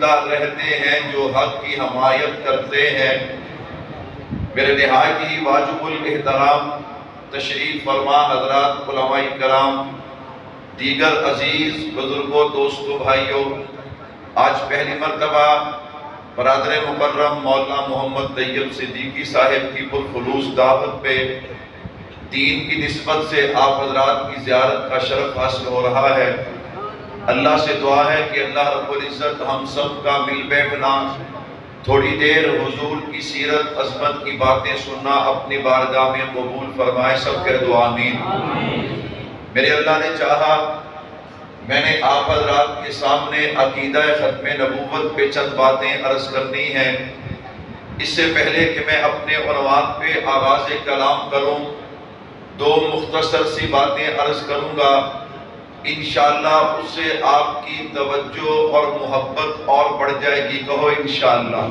رہتے ہیں جو حق کی حمایت کرتے ہیں۔ میرے نہایت ہی واجب الاحترام تشریف فرما حضرات علماء کرام، دیگر عزیز بزرگوں، دوستوں، بھائیوں، آج پہلی مرتبہ برادر مکرم مولانا محمد طیب صدیقی صاحب کی پرخلوص دعوت پہ دین کی نسبت سے آپ حضرات کی زیارت کا شرف حاصل ہو رہا ہے۔ اللہ سے دعا ہے کہ اللہ رب العزت ہم سب کا مل بیٹھنا، تھوڑی دیر حضور کی سیرت عظمت کی باتیں سننا اپنی بارگاہ میں قبول فرمائے، سب کہہ دو آمین۔ میرے اللہ نے چاہا میں نے آپ حضرات کے سامنے عقیدہ ختم نبوت پہ چند باتیں عرض کرنی ہیں۔ اس سے پہلے کہ میں اپنے عنوان پہ آغاز کلام کروں، دو مختصر سی باتیں عرض کروں گا، انشاءاللہ اس سے آپ کی توجہ اور محبت اور بڑھ جائے گی، کہو انشاءاللہ۔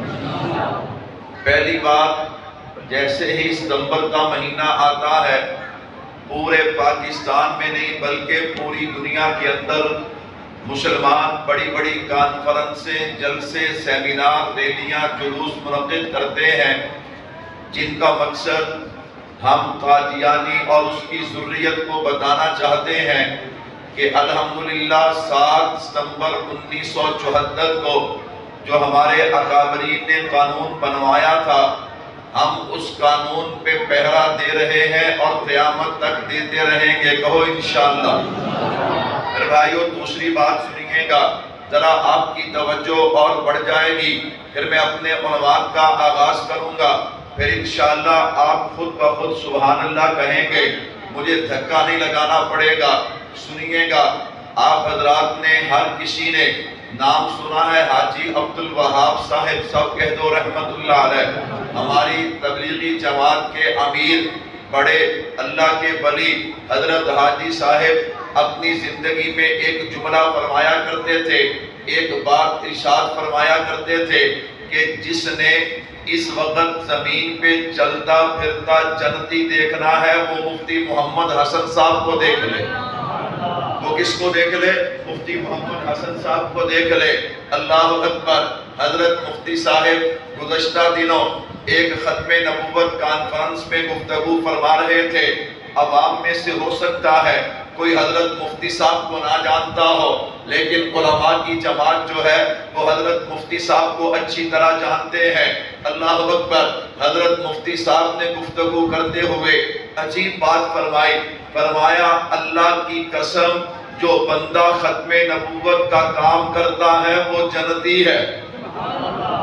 پہلی بات، جیسے ہی ستمبر کا مہینہ آتا ہے، پورے پاکستان میں نہیں بلکہ پوری دنیا کے اندر مسلمان بڑی بڑی کانفرنسیں، جلسے، سیمینار، ریلیاں، جلوس منعقد کرتے ہیں، جن کا مقصد ہم قادیانی اور اس کی ذریت کو بتانا چاہتے ہیں کہ الحمدللہ 7 ستمبر 1974 کو جو ہمارے اکابرین نے قانون بنوایا تھا، ہم اس قانون پہ پہرا دے رہے ہیں اور قیامت تک دیتے رہیں گے، کہو انشاءاللہ۔ میرے بھائیو، دوسری بات سنیے گا، ذرا آپ کی توجہ اور بڑھ جائے گی، پھر میں اپنے عنوان کا آغاز کروں گا، پھر انشاءاللہ آپ خود بخود سبحان اللہ کہیں گے، مجھے دھکا نہیں لگانا پڑے گا۔ سنیے گا، آپ حضرات نے ہر کسی نے نام سنا ہے حاجی عبدالوہاب صاحب، سب کہہ دو رحمت اللہ علیہ، ہماری تبلیغی جماعت کے امیر، بڑے اللہ کے ولی حضرت حاجی صاحب اپنی زندگی میں ایک جملہ فرمایا کرتے تھے، ایک بات ارشاد فرمایا کرتے تھے کہ جس نے اس وقت زمین پہ چلتا پھرتا جنتی دیکھنا ہے وہ مفتی محمد حسن صاحب کو دیکھ لے۔ وہ کس کو دیکھ لے؟ مفتی محمد حسن صاحب کو دیکھ لے۔ اللہ اکبر۔ حضرت مفتی صاحب گزشتہ دنوں ایک ختم نبوت کانفرنس میں گفتگو فرما رہے تھے، عوام میں سے ہو سکتا ہے کوئی حضرت مفتی صاحب کو نہ جانتا ہو، لیکن علماء کی جماعت جو ہے وہ حضرت مفتی صاحب کو اچھی طرح جانتے ہیں۔ اللہ اکبر۔ حضرت مفتی صاحب نے گفتگو کرتے ہوئے عجیب بات فرمائی، فرمایا اللہ کی قسم جو بندہ ختم نبوت کا کام کرتا ہے وہ جنتی ہے۔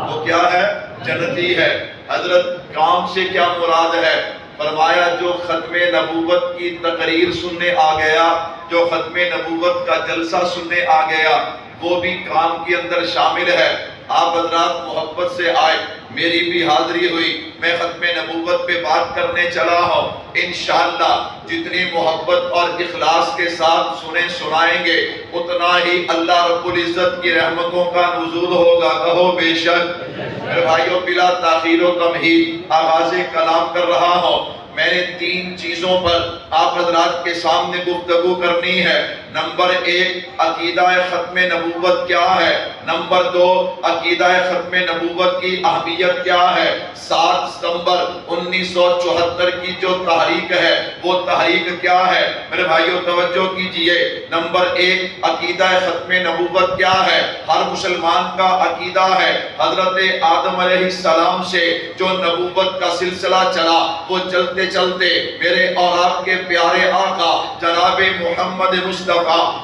وہ کیا ہے؟ جنتی ہے۔ حضرت کام سے کیا مراد ہے؟ فرمایا جو ختم نبوت کی تقریر سننے آ گیا، جو ختم نبوت کا جلسہ سننے آ گیا، وہ بھی کام کے اندر شامل ہے۔ آپ حضرات محبت سے آئے، میری بھی حاضری ہوئی، میں ختم نبوت پہ بات کرنے چلا ہوں۔ انشاءاللہ جتنی محبت اور اخلاص کے ساتھ سنائیں گے اتنا ہی اللہ رب العزت کی رحمتوں کا نزول ہوگا، کہو بے شک۔ میرے بھائیوں، بلا تاخیر و تمہید آغاز کلام کر رہا ہوں۔ میں نے 3 چیزوں پر آپ حضرات کے سامنے گفتگو کرنی ہے۔ نمبر 1، عقیدہ ختم نبوت کیا ہے؟ نمبر 2، عقیدہ ختم نبوت کی اہمیت کیا ہے؟ 7 ستمبر 1974 کی جو تحریک ہے وہ تحریک کیا ہے؟ میرے بھائیوں توجہ کیجئے۔ نمبر 1، عقیدہ ختم نبوت کیا ہے؟ ہر مسلمان کا عقیدہ ہے حضرت آدم علیہ السلام سے جو نبوت کا سلسلہ چلا وہ چلتے چلتے میرے اور آپ کے پیارے آقا جناب محمد مصطفیٰ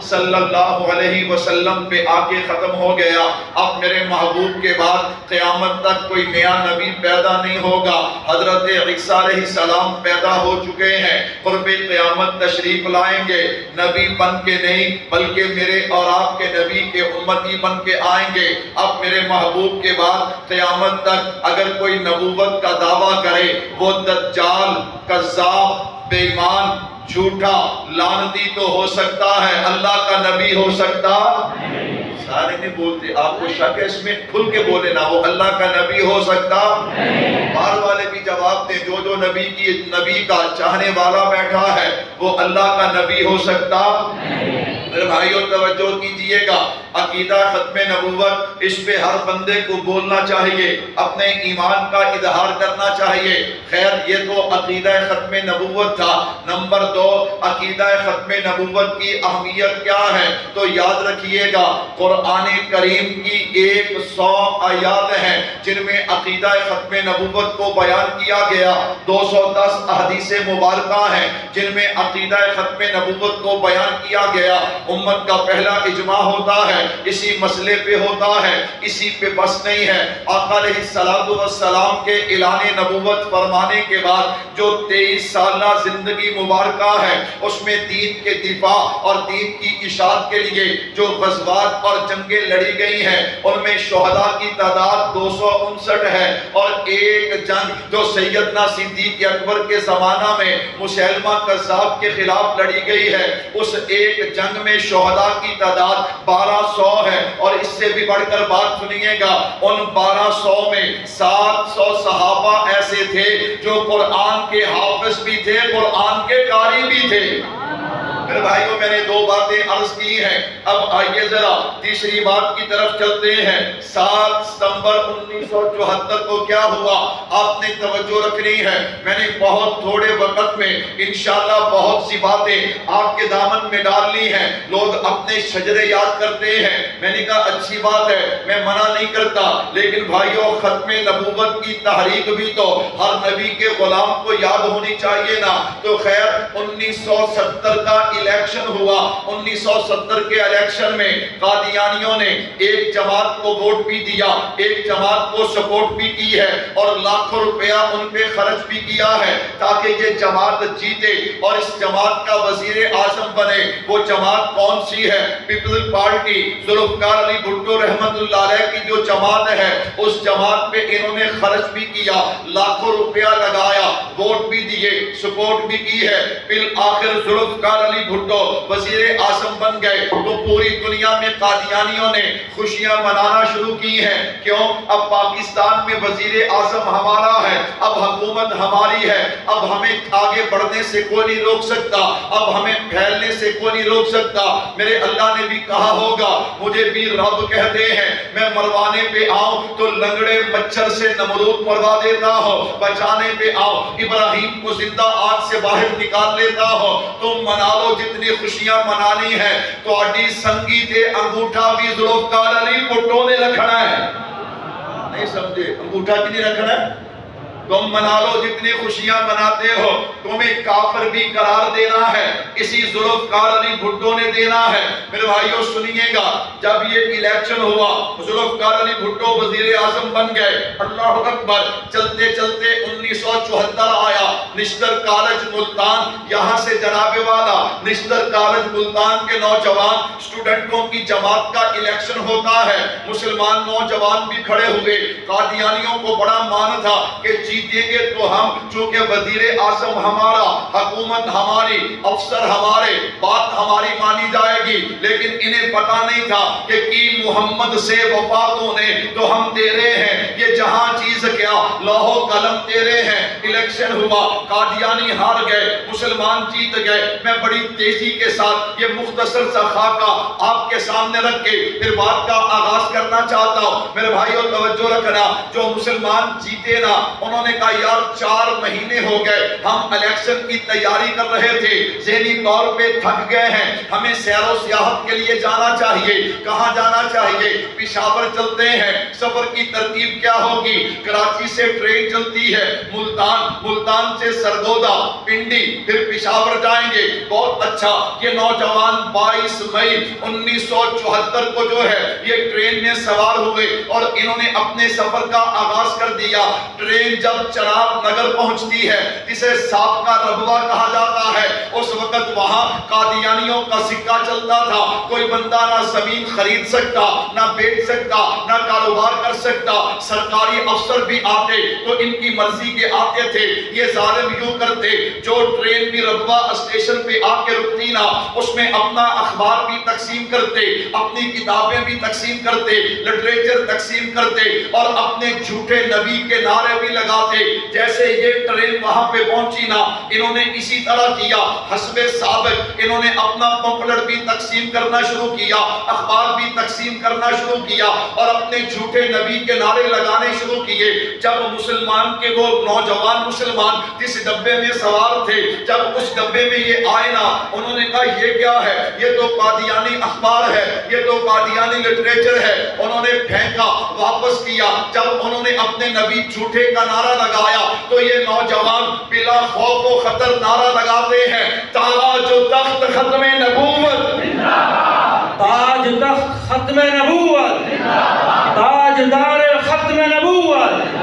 صلی اللہ علیہ وسلم پہ آ کے ختم ہو گیا۔ اب میرے محبوب کے بعد قیامت تک کوئی نیا نبی پیدا نہیں ہوگا۔ حضرت عیسیٰ علیہ السلام پیدا ہو چکے ہیں، قرب قیامت تشریف لائیں گے، نبی بن کے نہیں بلکہ میرے اور آپ کے نبی کے امتی بن کے آئیں گے۔ اب میرے محبوب کے بعد قیامت تک اگر کوئی نبوت کا دعویٰ کرے وہ دجال، کذاب، بے ایمان، جھوٹا، لعنتی تو ہو سکتا ہے، اللہ کا نبی ہو سکتا نہیں۔ سارے نہیں بولتے، آپ کو شک ہے اس میں؟ کھل کے بولے نا، وہ اللہ کا نبی ہو سکتا نہیں۔ باہر والے بھی جواب دیں، جو نبی کا چاہنے والا بیٹھا ہے وہ اللہ کا نبی ہو سکتا نہیں۔ میرے بھائیوں توجہ کیجئے گا، عقیدہ ختم نبوت، اس پہ ہر بندے کو بولنا چاہیے، اپنے ایمان کا اظہار کرنا چاہیے۔ خیر یہ تو عقیدہ ختم نبوت تھا۔ نمبر 2، عقیدہ ختم نبوت کی اہمیت کیا ہے؟ تو یاد رکھیے گا، قرآن کریم کی 100 آیات ہیں جن میں عقیدہ ختم نبوت کو بیان کیا گیا، 210 احادیث مبارکہ ہیں جن میں عقیدہ ختم نبوت کو بیان کیا گیا۔ امت کا پہلا اجماع ہوتا ہے، اسی مسئلے پہ ہوتا ہے، اسی پہ بس نہیں ہے۔ آقا علیہ السلام کے اعلان نبوت فرمانے کے بعد جو 23 سالہ زندگی مبارکہ ہے، اس میں دین کے دفاع اور دین کی اشاعت کے لیے جو غزوات اور جنگیں لڑی گئی ہیں، ان میں شہداء کی تعداد 259 ہے، اور ایک جنگ جو سیدنا صدیق اکبر کے زمانہ میں مسیلمہ کذاب کے خلاف لڑی گئی ہے، اس ایک جنگ میں شہداء کی تعداد 1200 ہے۔ اور اس سے بھی بڑھ کر بات سنیے گا، ان 1200 میں 700 صحابہ ایسے تھے جو قرآن کے حافظ بھی تھے، قرآن کے قاری بھی تھے۔ میرے بھائیوں میں نے 2 باتیں عرض کی ہیں، اب آئیے ذرا تیسری بات کی طرف چلتے ہیں۔ 7 ستمبر 1974 کو کیا ہوا آپ نے توجہ رکھنی ہے۔ میں نے بہت تھوڑے وقت میں انشاءاللہ بہت سی باتیں آپ کے دامن میں ڈال لی ہیں۔ لوگ اپنے شجرے یاد کرتے ہیں، میں نے کہا اچھی بات ہے، میں منع نہیں کرتا، لیکن بھائیوں ختم نبوت کی تحریک بھی تو ہر نبی کے غلام کو یاد ہونی چاہیے نا۔ تو خیر 1970 کا الیکشن ہوا، 1970 کے الیکشن میں قادیانیوں نے ایک جماعت کو ووٹ بھی دیا، ایک جماعت کو سپورٹ بھی کی ہے، اور لاکھوں روپیہ ان پہ خرچ بھی کیا ہے تاکہ یہ جماعت جیتے اور اس جماعت کا وزیر اعظم بنے۔ وہ جماعت کون سی ہے؟ پیپل پارٹی، ذوالفقار علی بھٹو رحمت اللہ علیہ کی جو جماعت ہے، اس جماعت پہ انہوں نے خرچ بھی کیا، لاکھوں روپیہ لگایا، ووٹ بھی دیے، سپورٹ بھی کی ہے۔ بالآخر ذوالفقار علی بھٹو وزیر اعظم بن گئے تو پوری دنیا میں قادیانیوں نے خوشیاں منانا شروع کی ہیں۔ کیوں؟ اب پاکستان میں وزیر اعظم ہمارا ہے، اب حکومت ہماری ہے، اب ہمیں آگے بڑھنے سے کوئی نہیں روک سکتا، اب ہمیں پھیلنے سے کوئی نہیں روک سکتا۔ میرے اللہ نے بھی کہا ہوگا، مجھے بھی رب کہتے ہیں، میں مروانے پہ آؤں تو لنگڑے مچھر سے نمرود مروا دیتا ہوں، بچانے پہ آؤں ابراہیم کو زندہ آگ سے باہر نکال لیتا ہوں۔ تم منا لو جتنی خوشیاں منانی ہے، تو اڈی سنگی تے انگوٹھا بھی ذوالفقار علی بھٹو نے رکھنا ہے۔ نہیں سمجھے؟ انگوٹھا کی نہیں رکھنا ہے؟ تم منا لو جتنی خوشیاں مناتے ہو، تمہیں کافر بھی قرار دینا ہے، اسی ذوالفقار علی بھٹو نے دینا ہے۔ میرے بھائیوں سنیے گا، جب یہ الیکشن ہوا ذوالفقار علی بھٹو وزیر اعظم بن گئے، اللہ اکبر، چلتے چلتے 1974 آیا، نشتر کالج ملتان، یہاں سے جناب والا نشتر کالج ملتان کے نوجوان اسٹوڈنٹوں کی جماعت کا الیکشن ہوتا ہے، مسلمان نوجوان بھی کھڑے ہوئے، قادیانیوں کو بڑا مان تھا کہ جیتیں گے تو ہم، چونکہ وزیر اعظم ہمارا، حکومت ہماری، افسر ہمارے، بات ہماری مانی جائے گی، لیکن انہیں پتا نہیں تھا کہ کی محمد سے وفاتوں نے تو ہم تیرے ہیں، یہ جہاں چیز کیا لوح و قلم تیرے ہیں۔ الیکشن ہوا، قادیانی ہار گئے، مسلمان جیت گئے۔ میں بڑی تیزی کے ساتھ یہ مختصر سا خاکہ آپ کے سامنے رکھ کے پھر بات کا آغاز کرنا چاہتا ہوں۔ میرے بھائیوں توجہ رکھنا، جو مسلمان جیتے نا، انہوں نے کہا یار 4 مہینے ہو گئے، ہم الیکشن کی تیاری کر رہے تھے، ذہنی طور پہ تھک گئے ہیں، ہمیں سیر و سیاحت کے لیے جانا چاہیے۔ کہاں جانا چاہیے؟ پشاور چلتے ہیں۔ سفر کی ترتیب کیا ہوگی؟ کراچی سے ٹرین چلتی ہے ملتان، ملتان سے سرگودا، پنڈی، پھر پشاور جائیں گے۔ بہت اچھا، یہ نوجوان 22 مئی 1974 کو جو ہے یہ ٹرین میں سوار ہوئے اور انہوں نے اپنے سفر کا آغاز کر دیا۔ ٹرین جب چناب نگر پہنچتی ہے، جسے ساتھ کا ربوہ کہا جاتا ہے، اس وقت وہاں قادیانیوں کا سکہ چلتا تھا، کوئی بندہ نہ زمین خرید سکتا، نہ بیچ سکتا، نہ کاروبار کر کر سکتا. سرکاری افسر بھی آتے تو ان کی مرضی کے آتے تھے. یہ ظالم یوں کرتے، جو ٹرین بھی ربوہ اسٹیشن پہ آ کے رکتی نا، اس میں اپنا اخبار بھی تقسیم کرتے، اپنی کتابیں بھی تقسیم کرتے، لٹریچر تقسیم کرتے اور اپنے جھوٹے نبی کے نعرے بھی لگاتے. جیسے یہ ٹرین وہاں پہ پہنچی نا، انہوں نے اسی طرح کیا. حسب سابق انہوں نے اپنا پمفلٹ بھی تقسیم کرنا شروع کیا، اخبار بھی تقسیم کرنا شروع کیا اور اپنے جھوٹے نبی کے نعرے لگانے شروع کیے. جب مسلمان کے وہ نوجوان مسلمان جس ڈبے میں سوار تھے، جب اس ڈبے میں یہ آئے نا، انہوں نے کہا یہ کیا ہے؟ یہ تو قادیانی اخبار ہے، یہ تو قادیانی لٹریچر ہے. انہوں نے پھینکا، واپس کیا. جب انہوں نے اپنے نبی جھوٹے کا نعرہ لگایا تو یہ نوجوان بلا خوف و خطر نعرہ لگاتے ہیں، تاج و تخت ختم نبوت، تاج تخت ختم نبوت، تاجدار ختم نبوت،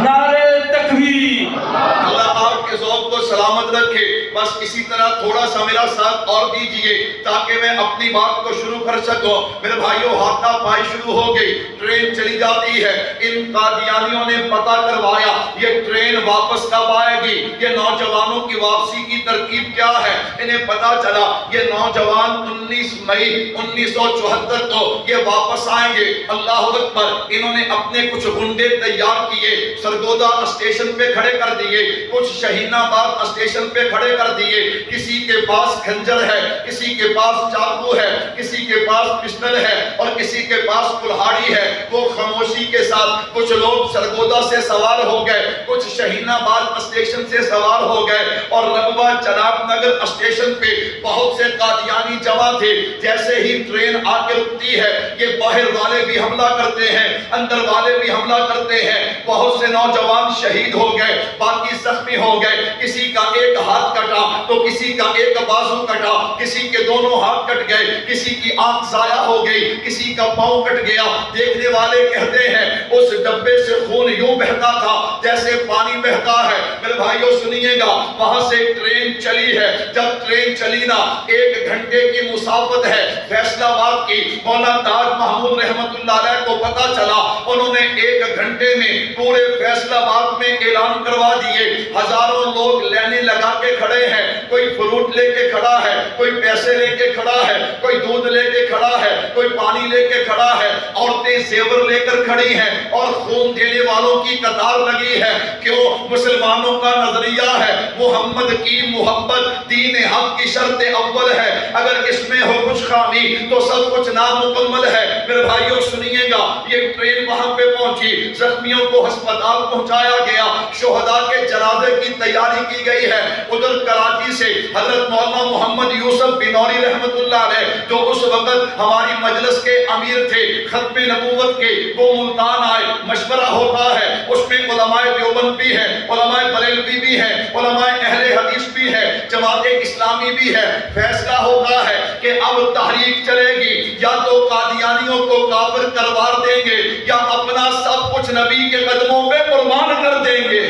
نعرے تکبیر. اللہ آپ کے ذوق کو سلامت رکھے. بس اسی طرح تھوڑا سا میرا ساتھ اور دیجئے تاکہ میں اپنی بات کو شروع کر سکوں. میرے بھائیوں، ہاتھا پائی شروع ہو گئی، ٹرین چلی جاتی ہے. ان قادیانیوں نے پتہ کروایا یہ ٹرین واپس کب آئے گی، یہ نوجوانوں کی واپسی کی ترکیب کیا ہے. انہیں پتہ چلا یہ نوجوان 19 مئی 1974 کو یہ واپس آئیں گے. اللہ اکبر. انہوں نے اپنے کچھ گنڈے تیار کیے، سرگودا اسٹیشن پہ کھڑے کر دیے، کچھ شہین آباد اسٹیشن پہ کھڑے کر دیے. کسی کے پاس کھنجر ہے، کسی کے پاس چاقو ہے، کسی کے پاس پسٹل ہے اور کسی کے پاس کلہاڑی ہے. وہ خاموشی کے ساتھ کچھ لوگ سرگودا سے سوار ہو گئے، کچھ شہین آباد اسٹیشن سے سوار ہو گئے اور رغبہ جناب نگر اسٹیشن پہ بہت سے قادیانی جمع تھے. جیسے ہی ٹرین آ کے رکتی ہے، یہ باہر والے بھی حملہ کرتے ہیں، اندر والے بھی حملہ کرتے ہیں. بہت سے نوجوان شہید ہو گئے، باقی زخمی ہو گئے. کسی کا ایک ہاتھ کٹا تو کسی کا ایک بازو کٹا، کسی کے دونوں ہاتھ کٹ گئے، کسی کی آنکھ ضائع ہو گئی، کسی کا پاؤں کٹ گیا. دیکھنے والے کہتے ہیں اس ڈبے سے خون یوں بہتا تھا جیسے پانی بہتا ہے. میرے بھائیوں سنیے گا، وہاں سے ٹرین چلی ہے. جب ٹرین چلی نا، 1 گھنٹے کی مسافت ہے فیصل آباد کی. مولانا تاج محمود رحمت اللہ علیہ کو پتا چلا، انہوں نے 1 گھنٹے میں پورے فیصل آباد میں اعلان کروا دیے. ہزاروں لوگ لینے لگا کے کھڑے ہیں، کوئی فروٹ لے کے کھڑا ہے، کوئی پیسے لے کے کھڑا ہے، کوئی دودھ لے کے کھڑا ہے، کوئی پانی لے کے کھڑا ہے. عورتیں زیور لے کر کھڑی ہیں اور خون دینے والوں کی قطار لگی ہے. کیوں؟ مسلمانوں کا نظریہ ہے محمد کی محبت دین حق کی شرط اول ہے، اگر اس میں ہو کچھ خامی تو سب کچھ نامکمل ہے. میرے بھائیوں سنیے گا، یہ ٹرین وہاں پہ پہنچی، زخمیوں کو ہسپتال پہنچایا گیا، شہداء کے جنازے کی تیاری کی گئی ہے. ادھر کراچی سے حضرت مولانا محمد یوسف بنوری رحمت اللہ علیہ جو اس وقت ہماری مجلس کے امیر تھے ختم نبوت کے، وہ ملتان آئے. مشورہ ہوتا ہے، اس میں علماء دیوبند بھی ہیں، علماء بریلوی بھی ہیں، علماء اہل حدیث بھی ہیں، جماعت اسلامی بھی ہے. فیصلہ ہوتا ہے کہ اب تحریک چلے گی، یا تو قادیانیوں کو کافر قرار دیں گے یا اپنا سب کچھ نبی کے قدموں پہ قربان کر دیں گے.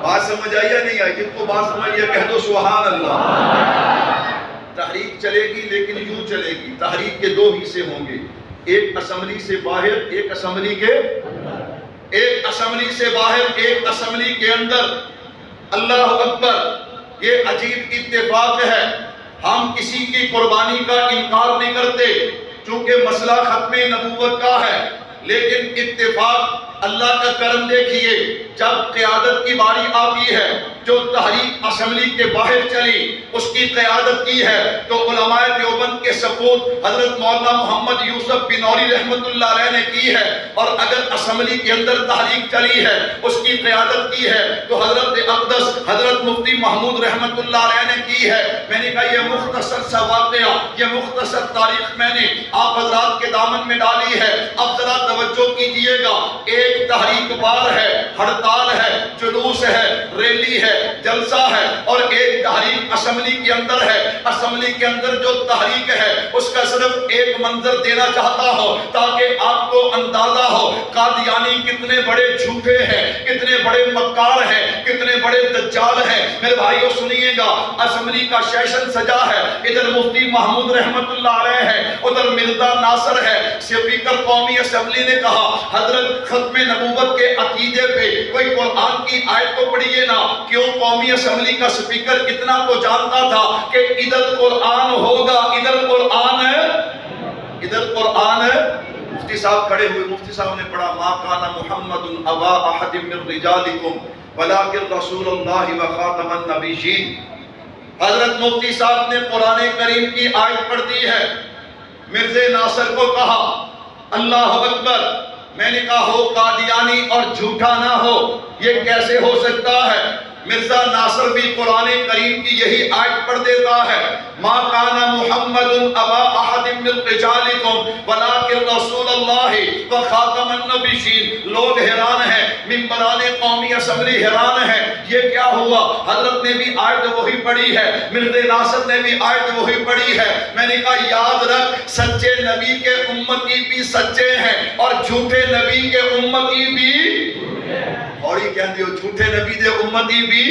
بات سمجھ آئی یا نہیں آئی؟ جن کو بات سمجھ آئی کہہ دو سبحان اللہ. تحریک چلے گی لیکن یوں چلے گی. تحریک کے 2 حصے ہوں گے، ایک اسمبلی سے باہر، ایک اسمبلی کے ایک اسمبلی سے باہر، ایک اسمبلی کے اندر. اللہ اکبر. یہ عجیب اتفاق ہے، ہم کسی کی قربانی کا انکار نہیں کرتے چونکہ مسئلہ ختم نبوت کا ہے، لیکن اتفاق اللہ کا کرم دیکھیے. جب قیادت کی باری آتی ہے، جو تحریک اسمبلی کے باہر چلی اس کی قیادت کی ہے تو علماء دیوبند کے سپوت حضرت مولانا محمد یوسف بنوری رحمت اللہ علیہ نے کی ہے. اور اگر اسمبلی کے اندر تحریک چلی ہے، اس کی قیادت کی ہے تو حضرت اقدس حضرت مفتی محمود رحمت اللہ علیہ نے کی ہے. میں نے کہا یہ مختصر سا واقعہ، یہ مختصر تاریخ میں نے آپ حضرات کے دامن میں ڈالی ہے. اب ذرا توجہ کیجئے گا، ایک تحریک بار ہے، ہڑتال ہے، جلوس ہے، ریلی ہے، جلسہ ہے، اور ایک تحریک اسمبلی کے اندر ہے. اسمبلی کے اندر جو تحریک ہے اس کا صرف ایک منظر دینا چاہتا ہوں تاکہ آپ کو اندازہ ہو قادیانی کتنے بڑے جھوٹے ہیں، کتنے بڑے مکار ہیں، کتنے بڑے دجال ہیں۔ میرے بھائیوں سنیے گا، اسمبلی کا سیشن سجا ہے، ادھر مفتی محمود رحمت اللہ علیہ ہے، ادھر مرزا ناصر ہے۔ اسپیکر قومی اسمبلی نے کہا حضرت ختم نبوت کے عقیدے پہ کوئی قرآن کی آیت کو پڑھیے نا۔ کیوں؟ قومی اسمبلی کا اسپیکر اتنا تو جانتا تھا کہ ادھر قرآن ہوگا، ادھر قرآن ہے، ادھر قرآن ہے۔ مفتی صاحب کھڑے ہوئے، مفتی صاحب نے پڑھا ما کان محمد ابا احد من رجالکم ولکن رسول اللہ وخاتم النبیین۔ حضرت مفتی صاحب نے قرآن کریم کی آیت پڑھ دی ہے۔ مرزا ناصر کو کہا اللہ اکبر۔ میں نے کہا ہو قادیانی اور جھوٹا نہ ہو، یہ کیسے ہو سکتا ہے؟ مرزا ناصر بھی قرآن کریم کی یہی آیت پڑھ دیتا ہے، ما کان محمد ابا احد من رجالکم ولکن رسول اللہ وخاتم النبیین۔ لوگ حیران ہیں، ممبران قومی اسمبلی حیران ہیں، یہ کیا ہوا؟ حضرت نے بھی آیت وہی پڑھی ہے، مرزا ناصر نے بھی آیت وہی پڑھی ہے۔ میں نے کہا یاد رکھ، سچے نبی کے امتی بھی سچے ہیں اور جھوٹے نبی کے امتی بھی، اور یہ کہتے ہو جھوٹے نبی دے امتی بھی۔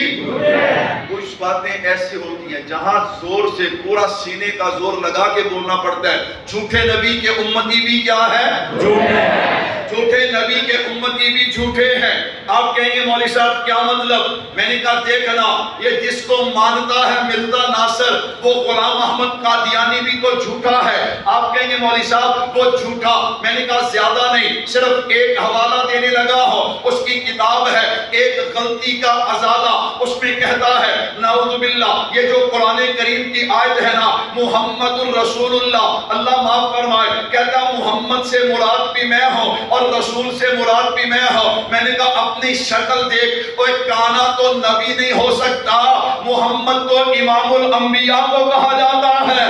کچھ باتیں ایسی ہوتی ہیں جہاں زور سے پورا سینے کا زور لگا کے بولنا پڑتا ہے۔ جھوٹے نبی کے امتی بھی کیا ہے؟ جھوٹے ہیں۔ جھوٹے نبی کے امتی بھی جھوٹے ہیں۔ آپ کہیں گے مولوی صاحب کیا مطلب؟ میں نے کہا دیکھنا، یہ جس کو مانتا ہے مرزا ناصر وہ غلام احمد قادیانی بھی تو جھوٹا ہے۔ آپ کہیں گے مولوی صاحب وہ جھوٹا، میں نے کہا زیادہ نہیں، صرف ایک حوالہ دینے لگا ہوں، اس کی کتاب ہے ایک غلطی کا ازالہ، اس میں کہتا ہے نعوذ باللہ، یہ جو قرآن کریم کی آیت ہے نا محمد الرسول اللہ، اللہ معاف فرمائے، کہتا محمد سے مراد بھی میں ہوں اور رسول سے مراد بھی میں ہوں۔ میں نے کہا اپنی شکل دیکھ، کوئی کانا تو نبی نہیں ہو سکتا، محمد کو امام الانبیاء کو کہا جاتا ہے۔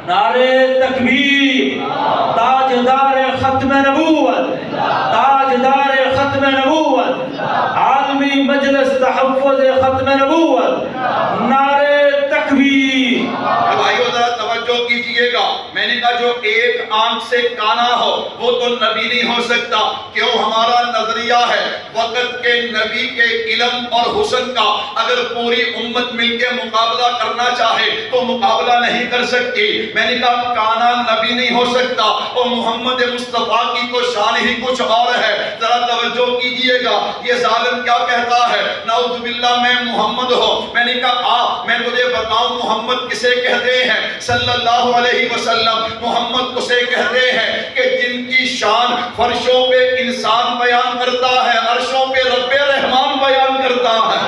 نعرے تکبیر، تاجدار ختم نبوت، تاجدار ختم نبوت، عالمی مجلس تحفظ ختم نبوت، نعرے تکبیر۔ بھائیو ذرا توجہ کیجئے گا، میں نے کہا جو ایک آنکھ سے کانا ہو وہ تو نبی نہیں ہو سکتا۔ کیوں؟ ہمارا نظریہ ہے وقت کے نبی کے علم اور حسن کا اگر پوری امت مل کے مقابلہ کرنا چاہے تو مقابلہ نہیں کر سکتی۔ میں نے کہا کانا نبی نہیں ہو سکتا، اور محمد مصطفیٰ کی تو شان ہی کچھ اور ہے۔ ذرا توجہ کیجئے گا، یہ ظالم کیا کہتا ہے نعوذ باللہ میں محمد ہوں۔ میں نے کہا میں تجھے بتاؤں محمد کسے کہتے ہیں صلی اللہ علیہ وسلم؟ محمد اسے کہتے ہیں کہ جن کی شان فرشوں پہ انسان بیان کرتا ہے، عرشوں پہ رب رحمان بیان کرتا ہے۔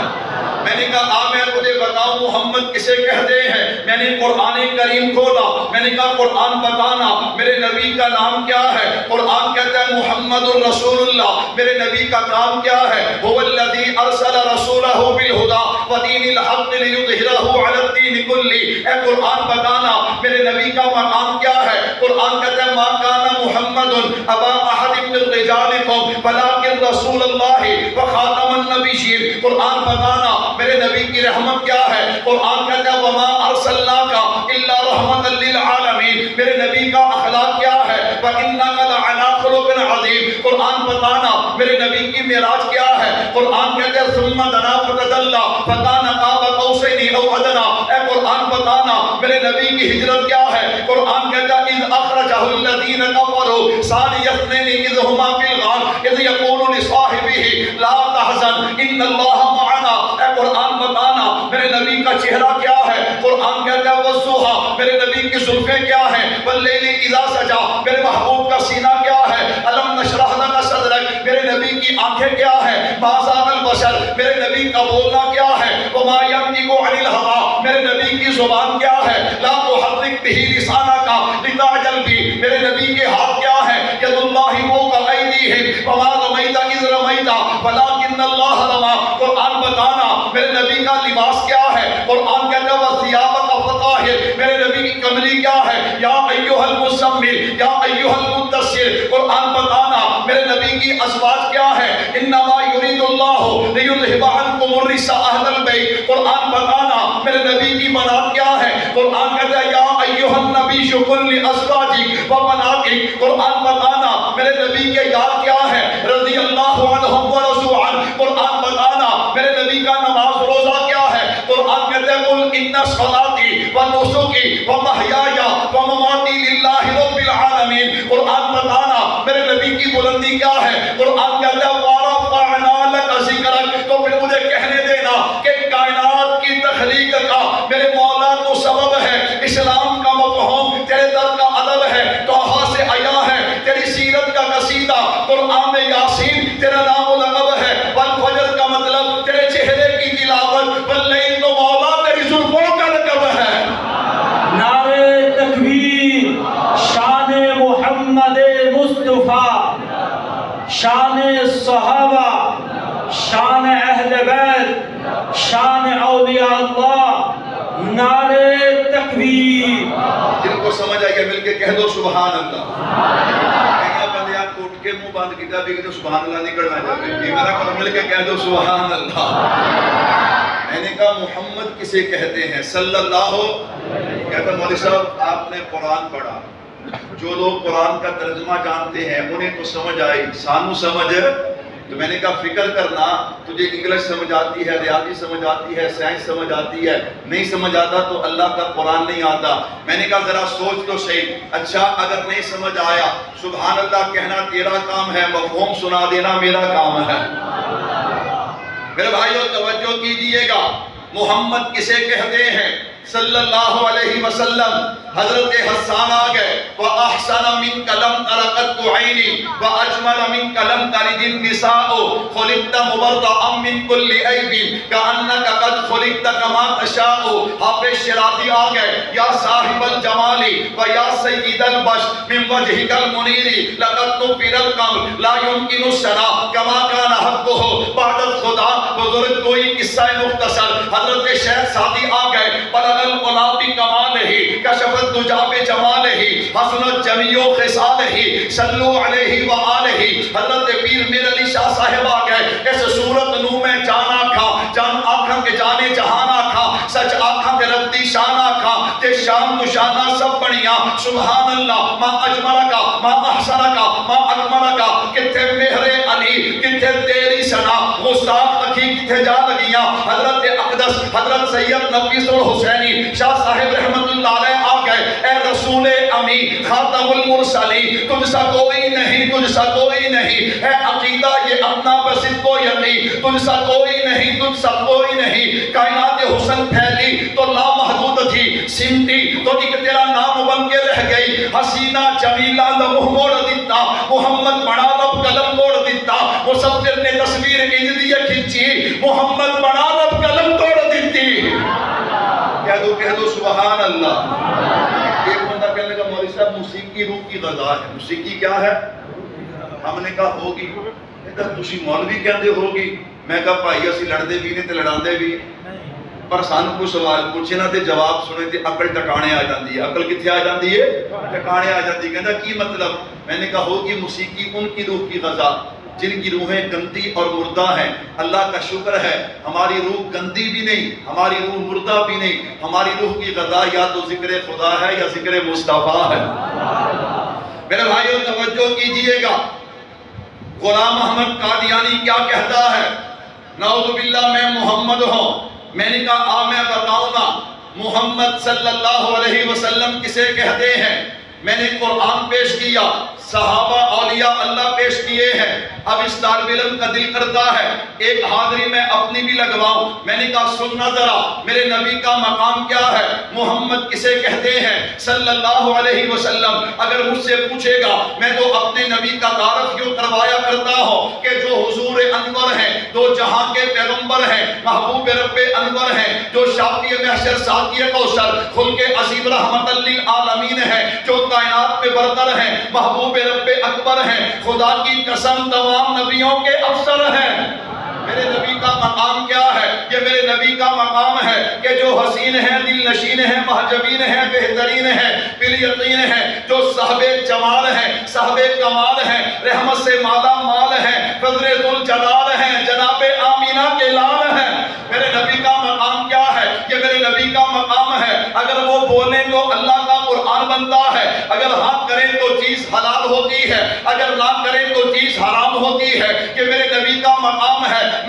میں نے کہا میں تجھے بتاؤں محمد کسے کہتے ہیں؟ میں نے قرآن کریم کھولا، میں نے کہا قرآن بتانا میرے نبی کا نام کیا ہے؟ قرآن کہتا ہے محمد الرسول اللہ۔ میرے نبی کا کام کیا ہے؟ هو الذی ارسل رسولہ بالہدی ودین الحق لیظہرہ علی الدین کلہ۔ اے قرآن بتانا میرے نبی کا مقام کیا ہے؟ قرآن کہتا ہے ما کان محمد ابا احد من رجالکم ولکن رسول اللہ وخاتم النبیین۔ قرآن بتانا میرے نبی کی رحمت کیا ہے؟ قرآن کہتا ہے وما ارسلناک الا رحمتا للعالمین۔ میرے نبی کا اخلاق کیا ہے؟ وانک لعلی خلق عظیم۔ قرآن بتانا میرے نبی کی معراج کیا ہے؟ قرآن کہتا ہے ثم دنا فتدلی فکان قاب قوسین او ادنی۔ اے قرآن بتانا میرے نبی کی ہجرت کیا ہے؟ قرآن کہتا ہے اذ اخرجہ الذین کفروا ثانی اثنین اذ ہما فی الغار اذ یقول لصاحبہ لا تحزن ان اللہ معنا۔ اے قرآن بتانا میرے نبی کا چہرہ کیا ہے؟ قرآن کہتا ہے والضحیٰ۔ میرے نبی کی زلفیں کیا ہیں؟ واللیل اذا سجا۔ میرے محبوب کا سینہ کیا ہے؟ الم نشرح لک صدرک۔ میرے نبی کی آنکھیں کیا ہیں؟ ما زاغ البصر۔ میرے نبی کا بولنا کیا ہے؟ وما ینطق عن الہوی۔ میرے نبی کی زبان کیا ہے؟ لا تحرک بہ لسانک لتعجل بہ۔ میرے نبی کے ہاتھ کیا ہے؟ ید اللہ فوق ایدیہم وما رمیت اذ رمیت ولکن اللہ رمی۔ قرآن بتانا میرے نبی کا لباس کیا ہے؟ قرآن کہتا ہے وثیابک فطہر۔ میرے نبی کی کملی کیا ہے؟ یا ایھا المزمل یا ایھا المدثر۔ قرآن بتانا میرے نبی کی ازواج کیا ہے؟ انما یرید اللہ لیذھب عنکم الرجس اہل البیت۔ قرآن بتانا میرے نبی کی بنات کیا ہے؟ قرآن کہتا ہے یا ایھا النبی قل لازواجک و بناتک۔ قرآن بتانا میرے نبی نبی کے یار کیا ہے؟ رضی اللہ عنہم و رضوا عنہ. قرآن بتانا میرے نبی کا نماز روزہ کیا ہے؟ قرآن کہتے ہیں قل ان صلاتی و نسکی و محیای و مماتی للہ رب العالمین. قرآن بتانا میرے نبی کی بلندی کیا ہے؟ قرآن کہتا ہے وَرَفَعْنَا لَكَ ذِكْرَكَ. تو پھر مجھے کہنے دینا کہ کائنات کی تخلیق کا میرے مولا تو سبب ہے. اسلام کا مفہوم تیرے در کا ادب ہے. توحا سے آیا ہے تیری سیرت کا قصیدہ. قرآن میں یاسین تیرا نام و لقب ہے. والفجر کا مطلب تیرے چہرے کی تلاوت. واللیل تو مولا تیری زلفوں کا لقب ہے. نعرے تکبیر. شان محمد مصطفیٰ، شان صحابہ، شان اہل بیت، شان اولیاء اللہ. نعرے تکبیر. جن کو سمجھ آئیے مل کے کہہ دو سبحان اللہ. بندے آپ کو اٹھ کے منہ بند کیا بھی کہ سبحان اللہ نکلنا چاہتے ہیں. میرا کو مل کے کہہ دو سبحان اللہ. میں نے کہا محمد کسے کہتے ہیں؟ صلی اللہ ہو. کہتا مولوی صاحب آپ نے قرآن پڑھا. جو لوگ قرآن کا ترجمہ جانتے ہیں انہیں تو سمجھ آئی، سانو سمجھ. تو میں نے کہا فکر کرنا، تجھے انگلش سمجھ آتی ہے، ریاضی سمجھ آتی ہے، سائنس سمجھ آتی ہے، نہیں سمجھ آتا تو اللہ کا قرآن نہیں آتا. میں نے کہا ذرا سوچ تو صحیح. اچھا اگر نہیں سمجھ آیا، سبحان اللہ کہنا تیرا کام ہے، مفہوم سنا دینا میرا کام ہے. میرے بھائیوں توجہ کیجئے گا. محمد کسے کہتے ہیں؟ صلی اللہ علیہ وسلم. حضرت حسان آ گئے. وَأَحْسَنَ مِنْكَ لَمْ تَرَقَتْ عَيْنِي وَأَجْمَلَ مِنْكَ لَمْ تَلِدِ النِّسَاءُ خُلِقْتَ مُبَرَّأً مِنْ كُلِّ عَيْبٍ كَأَنَّكَ قَدْ خُلِقْتَ كَمَا تَشَاءُ. حافظ شیرازی آ گئے. یا صاحب الجمال ویا سید البشر من وجهك المنیر لقد نُفِّرَ الْقَمْرُ لا يمكن الشرع كما كان حقه بعد الخدا. بزرگ کوئی قصہ مختصر. حضرت شیخ سعدی آ گئے. بلغ العلا بکمالہ کشف الدجا بجمالہ حسنت جمیع خصالہ صلو علیہ وآلہ. حضرت پیر میر علی شاہ صاحب آ گئے. اس صورت نو میں جان آکھا، جان آکھا کے جانے جہان آکھا، سچ آکھا کے ربدی شان آکھا، تے شان تو شانہ سب بنیا. سبحان اللہ. ما اجملکا ما احسنکا ما اکملکا. کتھے مہر علی کتھے تیری سنا گستاخ اکھی کتھے جا لگیاں. حضرت اقدس حضرت سید نفیس الحسینی شاہ صاحب رحمت اللہ علیہ آ گئے. اے رسول امی خاتم المرسلین تجھ سا کوئی نہیں، تجھ سا کوئی نہیں. ہے عقیدہ یہ اپنا بسط کو یقین، تجھ سا کوئی نہیں، تجھ سا کوئی نہیں. کائنات حسن پھیلی تو لامحدود تھی، سمٹی تو ایک تیرا نام بن کے رہ گئی. حسینہ جمیلہ لمح موڑ دیتا، محمد بڑا رب قلم موڑ دیتا. مصور نے تصویر انج دی کھینچی، محمد بڑا رب قلم توڑ دیتی. کہہ دو سبحان اللہ. ایک بندہ کہنے لگا مولوی صاحب موسیقی روح کی غذا ہے. موسیقی کیا ہے؟ ہم نے کہا ہوگی. کہتا تسی مولوی کہندے ہوگی. میں کہا بھائی اسی لڑدے بھی نہیں تے لڑاندے بھی، پر سانو کوئی سوال پوچھے نا تے جواب سنے تے عقل ٹکانے آ جاندی ہے. عقل کتھے آ جاندی ہے؟ ٹکانے آ جاندی. کہندا کی مطلب؟ میں نے کہا ہوگی موسیقی ان کی روح کی غذا جن کی روحیں گندی اور مردہ ہیں. اللہ کا شکر ہے ہماری روح گندی بھی نہیں، ہماری روح مردہ بھی نہیں. ہماری روح کی غذا یا تو ذکر خدا ہے یا ذکر مصطفیٰ ہے. میرے بھائیوں توجہ کیجئے گا. غلام احمد قادیانی کیا کہتا ہے؟ نعوذ باللہ میں محمد ہوں. میں نے کہا میں بتاؤں گا محمد صلی اللہ علیہ وسلم کسے کہتے ہیں. میں نے قرآن پیش کیا، صحابہ اولیاء اللہ پیش کیے ہیں. اب اس طالب علم کا دل کرتا ہے ایک حاضری میں اپنی بھی لگواؤں. میں نے کہا سننا ذرا میرے نبی کا مقام کیا ہے، محمد کسے کہتے ہیں صلی اللہ علیہ وسلم. اگر مجھ سے پوچھے گا میں تو اپنے نبی کا تعارف یوں کروایا کرتا ہوں کہ جو حضور انور ہیں، دو جہاں کے پیغمبر ہیں، محبوب رب انور ہیں، جو شافی محشر ساقی کوثر خلق عظیم رحمت للعالمین ہیں، جو کائنات میں برتر ہیں، محبوب رب اکبر ہیں، خدا کی قسم تمام نبیوں کے افسر ہیں. میرے نبی کا مقام کیا ہے؟ یہ میرے نبی کا مقام ہے کہ جو حسین ہیں، دل نشین ہیں، محجبین ہیں، بہترین ہیں، بل یقین ہیں، جو صاحب جمال ہیں، صاحب کمال ہیں، رحمت سے مالا مال ہیں، فضل ذوالجلال ہیں، جناب آمینہ کے لال ہیں. میرے نبی کا مقام کیا ہے؟ یہ میرے نبی کا مقام ہے. اگر وہ بولیں تو اللہ کا قرآن بنتا ہے، اگر ہاں کریں تو چیز حلال ہوتی ہے، اگر نہ کریں تو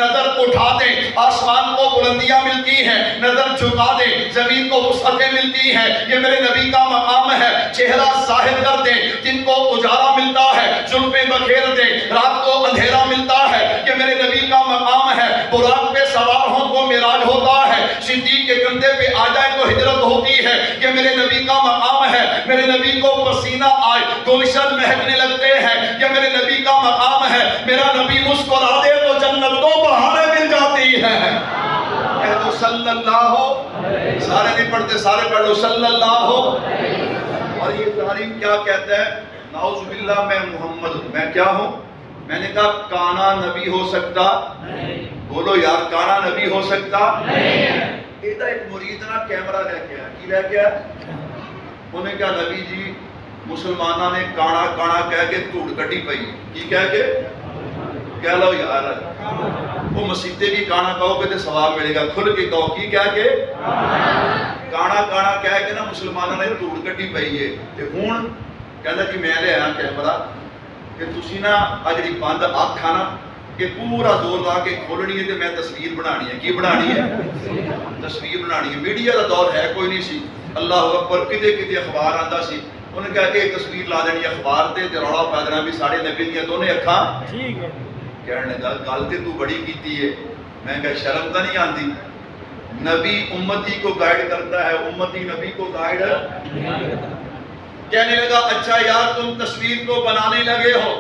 نظر اٹھا دیں آسمان کو بلندیاں ملتی ہیں، نظر جھکا دیں زمین کو وسعتیں ملتی ہیں، یہ میرے نبی کا مقام ہے۔ چہرہ ظاہر کر دیں جن کو اجالا ملتا ہے، زلفیں بکھیر دیں رات کو اندھیرا ملتا ہے، یہ میرے نبی کا مقام ہے۔ براق پہ سوار ہوں تو معراج ہوتا ہے، صدیق کے کندھے پہ آ جائے تو ہجرت ہوتی ہے، یہ میرے نبی کا مقام ہے۔ میرے نبی کو پسینہ آئے گلشن مہکنے لگتے ہیں، یہ میرے نبی کا مقام ہے۔ میرا نبی مسکرا دے تو جنت کو بہاریں مل جاتی ہے۔ کہہ دو صلی اللہ، سارے نہیں پڑھتے، سارے پڑھ لو صلی اللہ۔ اور یہ تعلیم کیا کہتا ہے؟ نعوذ باللہ میں محمد ہوں، میں کیا ہوں؟ میں نے کہا کانا نبی ہو سکتا؟ بولو یار، کانا نبی ہو سکتا؟ ایدہ ایک مرید نا کیمرہ لے کے آیا، کی لے کے آیا؟ انہیں کہا نبی جی مسلمانہ نے کانا کانا کہہ کے توڑ کٹی پئی، کی کہہ کے؟ کہہ لو یار، وہ مسیحتے بھی کانا کہو گے تو ثواب ملے گا، کھل کے کہو کی کہہ کے؟ کانا کانا کہہ کے نا مسلمانہ نے توڑ کٹی پئی ہے۔ تے ہون کہتا جی میں لے آیا کیمرہ کہ تسی نا اجڑی بند آنکھ نا کہ پورا زور لا کے کھولنی ہے تے میں تصویر بنانی ہے۔ کی بنانی ہے؟ تصویر بنانی ہے۔ میڈیا دا دور ہے کوئی نہیں سی، اللہ اکبر، کتے کتے اخبار آندا سی، انہیں کہا کہ ایک تصویر لا دینی اخبار تے روڑا پا دینا بھی ساڑھے نبی دیاں دونوں اکھاں کہنے لگا گل تے تو بڑی کیتی ہے۔ میں کہا شرم تا نہیں آندی؟ نبی امتی کو گائیڈ کرتا ہے، امتی نبی کو گائیڈ۔ کہنے لگا اچھا یار تم تصویر کو بنانے لگے ہو،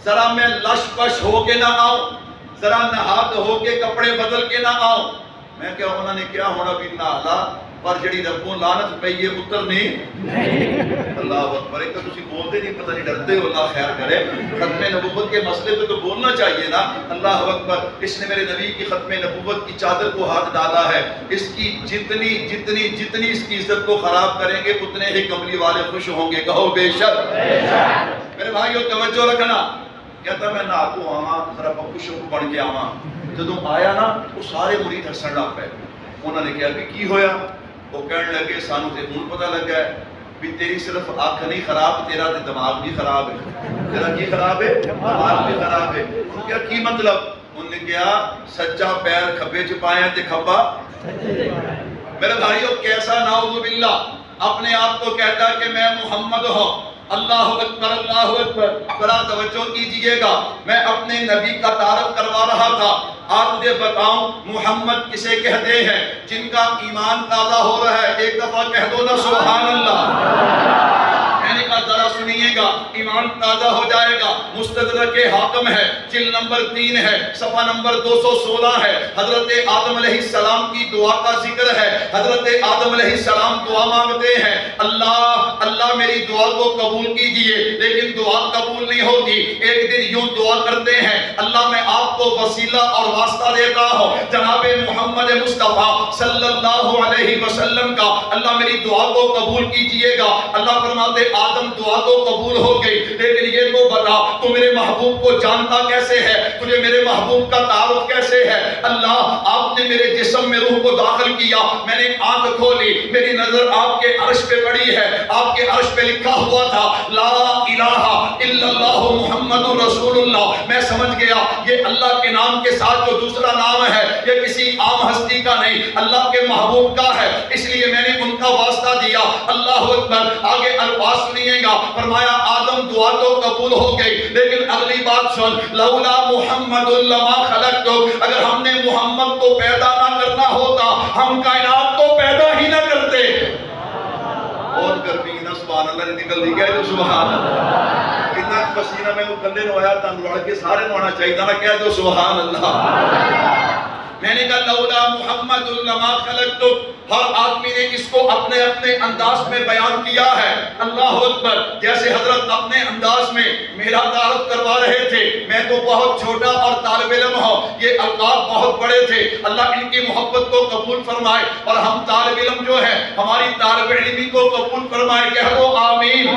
ذرا میں لش پش ہو کے نہ آؤں، ذرا نہا ہو کے کپڑے بدل کے نہ آؤں۔ میں کہا انہوں نے کیا ہونا بھی نالا پر جڑی ربوں لعنت پئی ہے اترنی اللہ اکبر۔ ایک تو تسی بولتے نہیں، پتہ نہیں ڈرتے ہو، اللہ خیر کرے۔ ختم نبوت کے مسئلے پہ تو بولنا چاہیے نا، اللہ اکبر۔ اس نے میرے نبی کی ختم نبوت کی چادر کو ہاتھ ڈالا ہے، اس کی جتنی جتنی جتنی اس کی عزت کو خراب کریں گے اتنے ہی کملی والے خوش ہوں گے، کہو بے شک۔ میرے بھائیو توجہ رکھنا، کہتا میں نہ تو آواں ذرا خوش بن کے آواں۔ جدوں آیا نا وہ سارے مرید ہسن لگ پے، انہوں نے کہا بھی کی ہویا؟ وہ کہنے لگے سانو تے ہن پتہ لگا ہے بھی تیری صرف آنکھ نہیں خراب، تیرا تے دماغ بھی خراب ہے۔ تیرا کی خراب ہے؟ دماغ بھی خراب ہے۔ کیا کی مطلب؟ انہوں نے کہا سجا پیر کھبے چ پایا تے کھبا۔ میرے بھائیو کیسا نعوذ باللہ اپنے آپ کو کہتا کہ میں محمد ہوں۔ اللہ اکبر، اللہ اکبر۔ ذرا توجہ کیجئے گا، میں اپنے نبی کا تعارف کروا رہا تھا۔ آپ مجھے بتاؤں محمد کسے کہتے ہیں؟ جن کا ایمان تازہ ہو رہا ہے، ایک دفعہ کہہ دو نا سبحان اللہ۔ میں نے کہا ذرا سنیے گا، ایمان تازہ ہو جائے گا۔ مستدرک حاکم ہے، جلد نمبر 3 ہے، صفحہ نمبر 216 ہے۔ حضرت آدم علیہ السلام کی دعا کا ذکر ہے۔ حضرت آدم علیہ السلام دعا مانگتے ہیں، اللہ میری دعا کو قبول کیجئے، لیکن دعا قبول نہیں ہوتی۔ ایک دن یوں دعا کرتے ہیں، اللہ میں آپ کو وسیلہ اور واسطہ دیتا ہوں جناب محمد مصطفیٰ صلی اللہ علیہ وسلم کا، اللہ میری دعا کو قبول کیجئے گا۔ اللہ فرماتے آدم دعا تو قبول ہو گئی، لیکن یہ تو بتا تو میرے محبوب کو جانتا کیسے ہے؟ تجھے میرے محبوب کا تعارف کیسے ہے؟ اللہ آپ نے میرے جسم میں روح کو داخل کیا، میں نے آنکھ کھولی، میری نظر آپ کے عرش پہ پڑی ہے، آپ کے عرش پہ لکھا ہوا تھا لا الہ الا اللہ محمد رسول اللہ۔ میں سمجھ گیا یہ اللہ کے نام کے ساتھ جو دوسرا نام ہے یہ کسی عام ہستی کا نہیں، اللہ کے محبوب کا ہے، اس لیے میں نے ان کا واسطہ دیا۔ اللہ اکبر۔ آگے الفاظ سنیے گا، فرمایا آدم دعا تو قبول ہو گئی، لیکن اگلی بات سن، لولا محمد لما خلقتک، اگر ہم نے محمد کو پیدا نہ کرنا ہوتا ہم کائنات کو پیدا ہی نہ کرتے۔ اور گرمی نا سبحان اللہ نے نکل دی، کہہ دو سبحان اللہ۔ کتنا پسینہ میں وہ کلے نو آیا تن روڑ کے سارے نو آنا چاہیے تھا نا، کہہ دو سبحان اللہ۔ میں نے کہا لولا محمد لما خلقتک، ہر آدمی نے اس کو اپنے اپنے انداز میں بیان کیا ہے۔ اللہ اکبر۔ جیسے حضرت اپنے انداز میں میرا تعارف کروا رہے تھے، میں تو بہت چھوٹا اور طالب علم ہوں، یہ القاب بہت بڑے تھے، اللہ ان کی محبت کو قبول فرمائے، اور ہم طالب علم جو ہے ہماری طالب علمی کو قبول فرمائے، کہہ دو آمین۔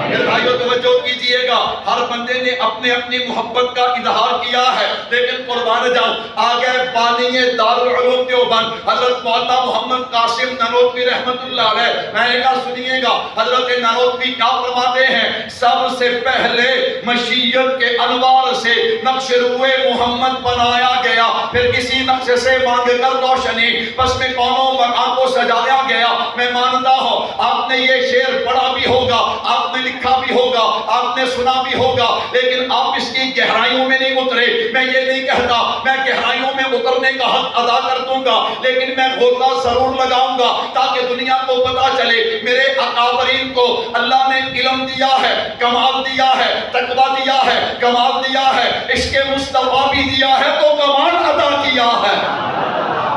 میرے بھائیو توجہ کیجئے گا، ہر بندے نے اپنے اپنی محبت کا اظہار کیا ہے، لیکن قربان جاؤ آگے بانی دارالعلوم دیوبند حضرت مولانا محمد قاسم نانوتوی رحمت اللہ علیہ، میں نے کہا سنیے گا حضرت نانوتوی کیا فرماتے ہیں؟ سب سے پہلے مشیت کے انواع انوار سے نقش روئے محمد بنایا گیا، پھر کسی نقش سے مانگ کر روشنی بس میں کونوں مکان کو سجایا گیا۔ میں مانتا ہوں آپ نے یہ شعر پڑھا بھی ہوگا، آپ نے لکھا بھی ہوگا، آپ نے سنا بھی ہوگا، لیکن آپ اس کی گہرائیوں میں نہیں اترے۔ میں یہ نہیں کہتا میں گہرائیوں میں اترنے کا حق ادا کر دوں گا، لیکن میں غوطہ ضرور لگاؤں گا تاکہ دنیا کو پتا چلے میرے اکابرین کو اللہ نے علم دیا ہے، کمال دیا ہے، تقویٰ دیا ہے، کمال دیا ہے، عشق مصطفیٰ بھی دیا ہے تو کمال ادا کیا ہے۔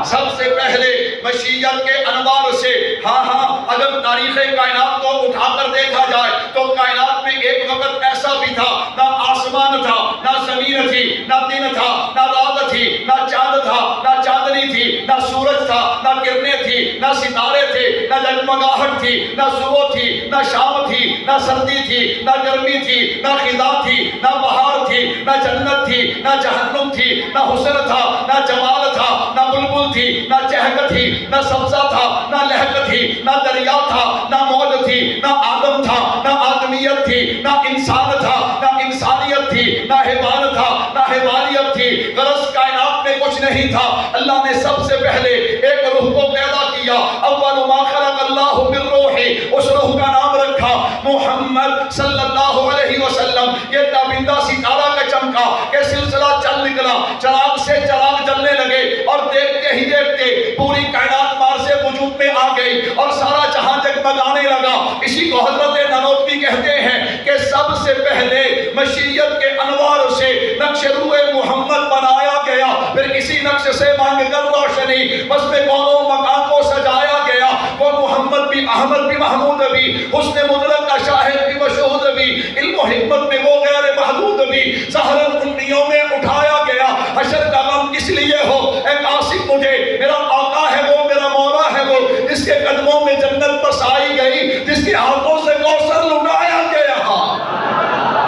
سب سے پہلے مشیت کے انوار سے، ہاں اگر تاریخ کائنات کو اٹھا کر دیکھا جائے تو کائنات میں ایک وقت ایسا بھی تھا نہ آسمان تھا، نہ زمین تھی، نہ دن تھا، نہ رات تھی، نہ چاند تھا، نہ چاندنی تھی، نہ سورج تھا، نہ کرنیں تھی، نہ ستارے تھے، نہ جگمگاہٹ تھی، نہ صبح تھی، نہ شام تھی، نہ سردی تھی، نہ گرمی تھی، نہ خزاں تھی، نہ بہار تھی، نہ جنت تھی، نہ جہنم تھی، نہ حسن تھا، نہ جمال تھا، نہ بلبل تھی، نہ چہک تھی، نہ سبزہ تھا، نہ لہک تھی، نہ دریا تھا، نہ موج تھی، نہ آدم تھا، نہ آدمیت تھی، نہ انسان تھا، نہ انسانیت تھی، نہ حیوان تھا، نہ حیوانیت تھی۔ غرض کائنات میں کچھ نہیں تھا، اللہ نے سب سے پہلے ایک روح کو پیدا کیا۔ اول ما خلق اللہ بالروح، اس روح کا نام رکھا محمد صلی اللہ علیہ وسلم۔ یہ تابندہ ستارہ کا چمکا کہ سلسلہ چل نکلا، چراغ سے چراغ جلنے لگے اور دیکھتے ہی دیکھتے پوری کائنات مار سے وجود میں آ گئی اور سارا جہاں جگمگانے لگا۔ اسی کو حضرت نانوتوی کہتے ہیں کہ سب سے پہلے مشیت کے انوار سے نقش روئے محمد بنایا گیا، پھر کسی نقش سے مانگ کر روشنی بس میں کونوں مکان کو سجایا گیا۔ وہ محمد بھی، احمد بھی، محمود بھی، حسن مطلق کا شاہد بھی، مشہود بھی، علم و حکمت میں وہ غیر محدود بھی، سہرن امیوں میں اٹھایا گیا۔ حشر کا غم کس لیے ہو اے قاسم مجھے، میرا آقا ہے وہ، میرا مولا ہے وہ، جس کے قدموں میں جنت بسائی گئی، جس کے ہاتھوں سے کوثر لٹایا گیا۔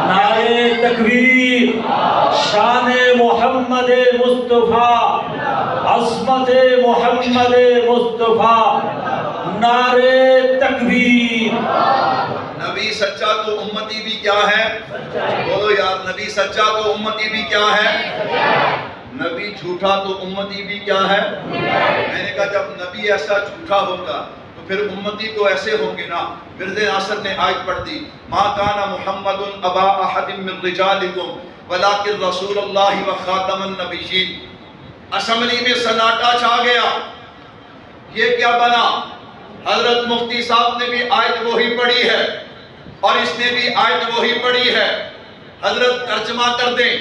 نعرہ تکبیر، شان محمد مصطفیٰ، عظمت محمد مصطفیٰ، نعرہ تکبیر۔ نبی سچا تو امتی بھی کیا ہے؟ بولو یار، نبی سچا تو امتی بھی کیا ہے؟ نبی جھوٹا تو امتی بھی کیا ہے؟ میں نے کہا جب نبی ایسا جھوٹا ہوگا تو پھر امتی تو ایسے ہوں گے نا۔ مرز ناصر نے آیت پڑھ دی، ما کان محمد ابا احد من رجالکم ولکن رسول اللہ و خاتم النبیین۔ اسمبلی میں سناٹا چھا گیا، یہ کیا بنا؟ حضرت مفتی صاحب نے بھی آیت وہی پڑھی ہے اور اس نے بھی آیت وہی پڑھی ہے۔ حضرت ترجمہ کر دیں،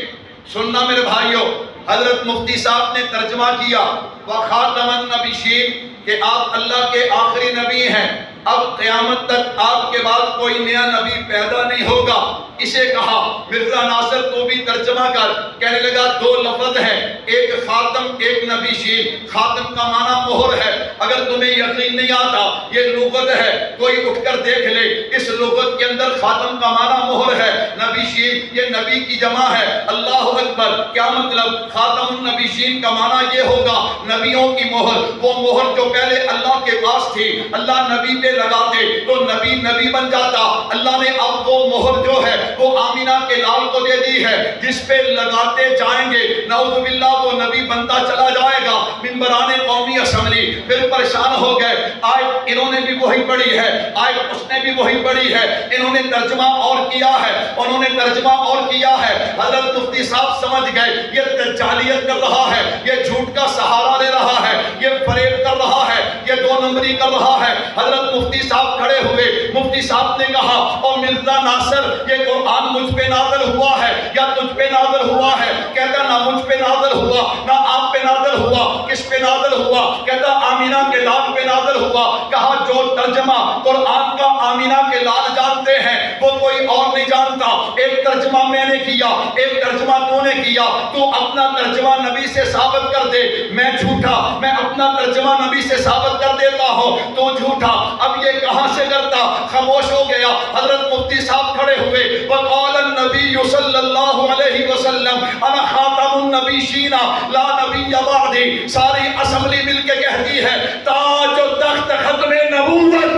سننا میرے بھائیوں۔ حضرت مفتی صاحب نے ترجمہ کیا وَخَاتَمَ النَّبِيِّينَ کہ آپ اللہ کے آخری نبی ہیں، اب قیامت تک آپ کے بعد کوئی نیا نبی پیدا نہیں ہوگا۔ اسے کہا مرزا ناصر تو بھی ترجمہ کر، کہنے لگا دو لفظ ہیں، ایک خاتم ایک نبی شین۔ خاتم کا معنی مہر ہے، اگر تمہیں یقین نہیں آتا یہ لغت ہے، کوئی اٹھ کر دیکھ لے، اس لغت کے اندر خاتم کا معنی مہر ہے، نبی شین یہ نبی کی جمع ہے۔ اللہ اکبر، کیا مطلب؟ خاتم النبی شین کا معنی یہ ہوگا نبیوں کی مہر، وہ مہر جو پہلے اللہ کے پاس تھی، اللہ نبی پہ لگاتے تو نبی نبی بن جاتا۔ اللہ نے اب وہ مہر جو ہے وہ آمینہ کے لال کو دے دی ہے، جس پہ لگاتے جائیں گے نعوذ باللہ وہ نبی بنتا چلا جائے گا۔ ممبران قومی اسمبلی پھر پریشان ہو گئے، آیت انہوں نے بھی وہی پڑھی ہے، آیت اس نے بھی وہی پڑھی ہے، انہوں نے ترجمہ اور کیا ہے، انہوں نے ترجمہ اور کیا ہے۔ حضرت مفتی صاحب سمجھ گئے یہ دجالیت کر رہا ہے، یہ جھوٹ کا سہارا لے رہا ہے، یہ فریب کر رہا ہے، یہ دو نمبری کر رہا ہے۔ حضرت مفتی صاحب کھڑے ہوئے، مفتی صاحب نے کہا اور مرزا ناصر یہ قرآن مجھ پہ نازل ہوا ہے یا تجھ پہ نازل ہوا ہے؟ کہتا نہ مجھ پہ نازل ہوا نہ آپ پہ نازل ہوا۔ کس پہ نازل ہوا؟ کہتا آمینہ کے لال پہ نازل ہوا۔ کہا جو ترجمہ قرآن کا آمینہ کے لال جانتے ہیں وہ کوئی اور نہیں جانتا۔ ایک ترجمہ میں نے کیا، ایک ترجمہ تو نے کیا، تو اپنا ترجمہ نبی سے ثابت کر دے۔ میں جھوٹا، میں اپنا ترجمہ نبی سے ثابت کر دیتا ہوں، تو جھوٹا۔ اب یہ کہاں سے کرتا؟ خاموش ہو گیا۔ حضرت مفتی صاحب کھڑے ہوئے، وقال النبی صلی اللہ علیہ وسلم انا خاتم النبیین لا نبی بعدی۔ ساری اسمبلی مل کے کہتی ہے تاج و تخت ختم نبوت،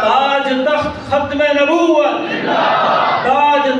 تاج تخت ختم نبوت، تاج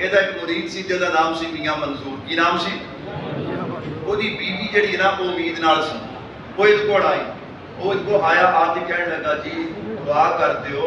ਇਹਦਾ ਇੱਕ ਮੁਰੀਦ ਸੀ ਜਿਹਦਾ ਨਾਮ ਸੀ ਮੀਆਂ ਮਨਜ਼ੂਰ। ਕੀ ਨਾਮ ਸੀ? ਉਹਦੀ ਬੀਵੀ ਜਿਹੜੀ ਹੈ ਨਾ ਉਹ ਉਮੀਦ ਨਾਲ ਸੀ। ਉਹ ਇਹਦੇ ਕੋਲ ਆਈ, ਉਹ ਇਹਦੇ ਕੋਲ ਆਇਆ, ਆ ਕੇ ਕਹਿਣ ਲੱਗਾ ਜੀ ਦੁਆ ਕਰ ਦਿਓ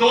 2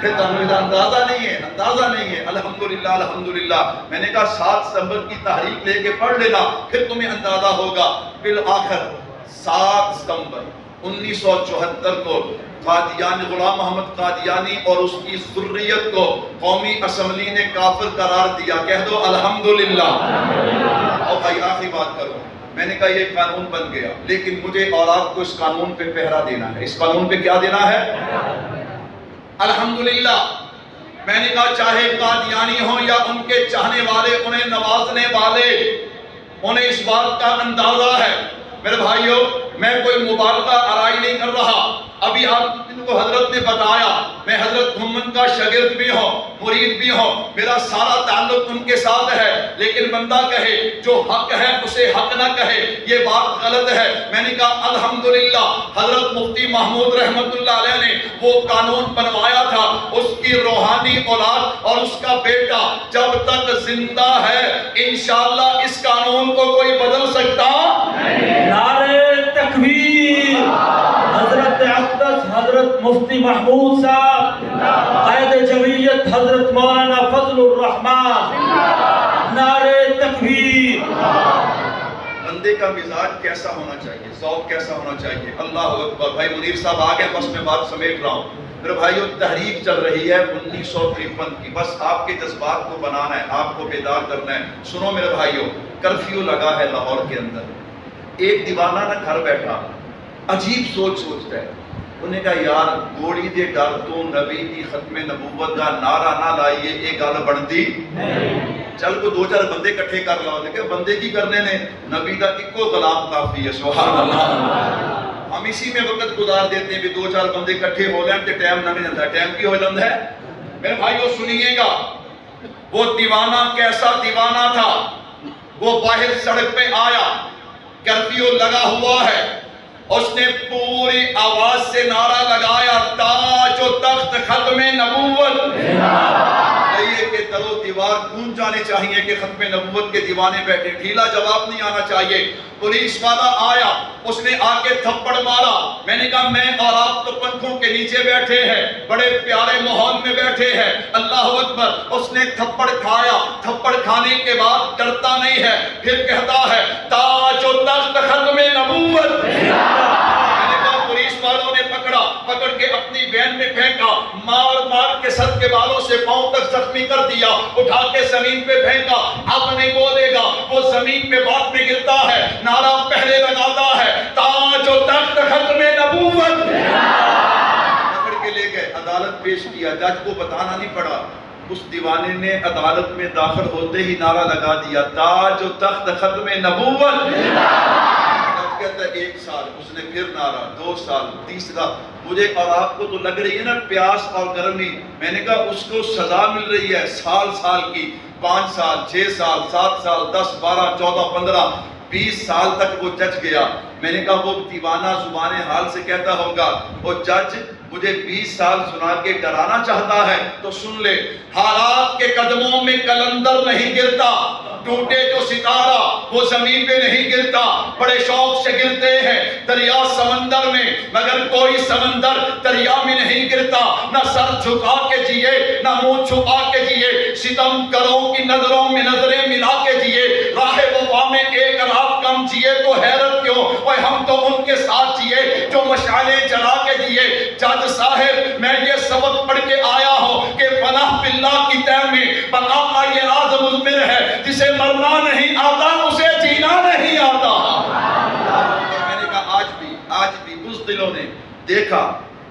پھر تمہیں اندازہ نہیں ہے الحمدللہ الحمدللہ. میں نے کہا 7 ستمبر کی تحریک لے کے پڑھ لینا پھر تمہیں اندازہ ہوگا. بالآخر 7 ستمبر 1974 کو قادیانی غلام محمد قادیانی اور اس کی ذریت کو قومی اسمبلی نے کافر قرار دیا. کہہ دو الحمدللہ. اور بھائی آخری بات کروں. میں نے کہا یہ قانون بن گیا لیکن مجھے اور آپ کو اس قانون پہ پہرا دینا ہے. اس قانون پہ کیا دینا ہے؟ الحمدللہ. میں نے کہا چاہے قادیانی ہوں یا ان کے چاہنے والے، انہیں نوازنے والے، انہیں اس بات کا اندازہ ہے. میرے بھائیوں میں کوئی مبالغہ آرائی نہیں کر رہا. ابھی آپ کو حضرت نے بتایا میں حضرت محمد کا شاگرد بھی ہوں، مرید بھی ہوں، میرا سارا تعلق ان کے ساتھ ہے. لیکن بندہ کہے جو حق ہے اسے حق نہ کہے، یہ بات غلط ہے. میں نے کہا الحمدللہ حضرت مفتی محمود رحمت اللہ علیہ نے وہ قانون بنوایا تھا. اس کی روحانی اولاد اور اس کا بیٹا جب تک زندہ ہے انشاءاللہ اس قانون کو کوئی بدل سکتا نہیں. نعرہ تکبیر. حضرت اقدس حضرت مفتی محمود صاحب، قائد جمعیت حضرت مولانا فضل الرحمان. نعرہ تکبیر. بندے کا مزاج کیسا ہونا چاہیے، ذوق کیسا ہونا چاہیے. اللہ اکبر. بھائی منیر صاحب آگے، بس میں بات سمیٹ رہا ہوں. میرے بھائیو تحریک چل رہی ہے 1953 کی. بس آپ کے جذبات کو بنانا ہے، آپ کو بیدار کرنا ہے. سنو میرے بھائیو، کرفیو لگا ہے لاہور کے اندر. ایک دیوانہ نہ گھر بیٹھا عجیب سوچ سوچتا ہے. انہوں نے کہا یار گوڑی دے ڈر تو نبی دی ختم نبوت کا نعرہ نہ لائیے، ایک گل بنتی چل کو 2-4 بندے کٹھے کر لاؤ. دیکھیں بندے کی کرنے نے، نبی دا اکو غلام کافی ہے. سبحان اللہ. ہم اسی میں وقت گزار دیتے ہیں بھی 2-4 بندے کٹھے ہو لیں کہ ٹائم نہ جاتا ہے. ٹائم کی ہو جاتا ہے. میرے بھائیو سنیے گا، وہ دیوانہ کیسا دیوانہ تھا. وہ باہر سڑک پہ آیا، کرفیو لگا ہوا ہے، اس نے پوری آواز سے نعرہ لگایا تاج و تخت ختم نبوت. کہ در و دیوار گونج جانے چاہیے کہ ختم نبوت کے دیوانے بیٹھے. ڈھیلا جواب نہیں آنا چاہیے. پولیس والا آیا، اس نے آ کے تھپڑ مارا. میں نے کہا میں اور آپ تو پنکھوں کے نیچے بیٹھے ہیں، بڑے پیارے ماحول میں بیٹھے ہیں. اللہ اکبر. اس نے تھپڑ کھایا. تھپڑ کھانے کے بعد ڈرتا نہیں ہے، پھر کہتا ہے تاج و تخت ختم نبوت. والوں نے پکڑ کے اپنی وین میں پھینکا، مار کے سر کے بالوں سے پاؤں تک زخمی کر دیا، اٹھا کے زمین پہ پھینکا. اب نہیں بولے گا، وہ زمین پہ بعد میں گرتا ہے، نعرہ پہلے لگاتا ہے تاج و تخت ختم نبوت. پکڑ کے لے گئے، عدالت پیش کیا. جج کو بتانا نہیں پڑا، اس دیوانے نے عدالت میں داخل ہوتے ہی نعرہ لگا دیا تاج و تخت ختم نبوت. کہتا ہے 1 سال. اس نے پھر نعرہ 2 سال، تیسرا. مجھے اور آپ کو تو لگ رہی ہے نا پیاس اور گرمی. میں نے کہا اس کو سزا مل رہی ہے سال کی. 5 سال، 6 سال، 7 سال، 10، 12، 14، 15، 20 سال تک وہ جج گیا. میں نے کہا وہ دیوانہ زبان حال سے کہتا ہوگا وہ جج مجھے 20 سال سنا کے ڈرانا چاہتا ہے تو سن لے. حالات کے قدموں میں کلندر نہیں گرتا، ٹوٹے جو ستارہ وہ زمین پہ نہیں گرتا، بڑے شوق سے گرتے ہیں دریا سمندر میں، مگر کوئی سمندر دریا میں نہیں گرتا. نہ سر جھکا کے جیے، نہ منہ چھپا کے جیے، ستم کروں کی نظروں میں نظریں ملا کے جیے. راہ وفا میں ایک رات کم جیے تو حیرت کیوں، اوے ہم تو ان کے ساتھ جیے جو مشعلیں جلا کے جیے. جج صاحب میں یہ سبق پڑھ کے آیا ہوں کہ فلاح باللہ کی تہ میں بقا کا یہ راز مضمر ہے، جسے مرنا نہیں آتا اسے جینا نہیں آتا. میں نے کہا آج بھی بزدلوں نے دیکھا